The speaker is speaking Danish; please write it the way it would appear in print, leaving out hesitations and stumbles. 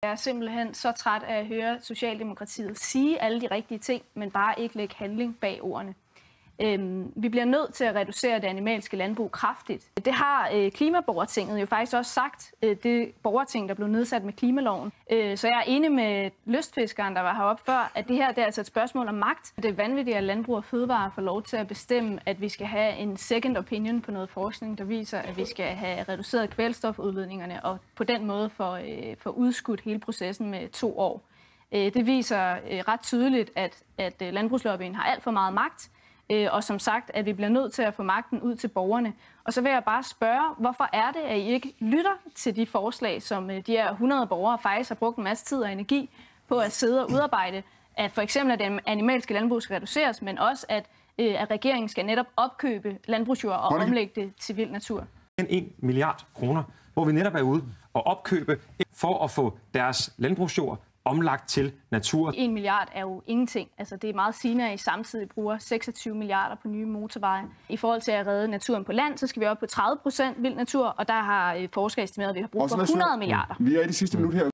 Jeg er simpelthen så træt af at høre Socialdemokratiet sige alle de rigtige ting, men bare ikke lægge handling bag ordene. Vi bliver nødt til at reducere det animalske landbrug kraftigt. Det har Klimaborgertinget jo faktisk også sagt, det borgerting, der blev nedsat med klimaloven. Så jeg er enig med lystfiskeren, der var heroppe før, at det her det er altså et spørgsmål om magt. Det er vanvittigt, at Landbrug og Fødevare får lov til at bestemme, at vi skal have en second opinion på noget forskning, der viser, at vi skal have reduceret kvælstofudledningerne og på den måde få udskudt hele processen med 2 år. Det viser ret tydeligt, at landbrugslobbyen har alt for meget magt. Og som sagt, at vi bliver nødt til at få magten ud til borgerne. Og så vil jeg bare spørge, hvorfor er det, at I ikke lytter til de forslag, som de her 100 borgere faktisk har brugt en masse tid og energi på at sidde og udarbejde, at for eksempel at det animalske landbrug skal reduceres, men også at regeringen skal netop opkøbe landbrugsjord og omlægge det til vild natur. 1 milliard kroner, hvor vi netop er ude og opkøbe for at få deres landbrugsjord omlagt til natur. 1 milliard er jo ingenting. Altså, det er meget sigende, at I samtidig bruger 26 milliarder på nye motorveje. I forhold til at redde naturen på land, så skal vi op på 30% vild natur, og der har forskere estimeret, at vi har brug for 100 milliarder. Vi er i det sidste minut her.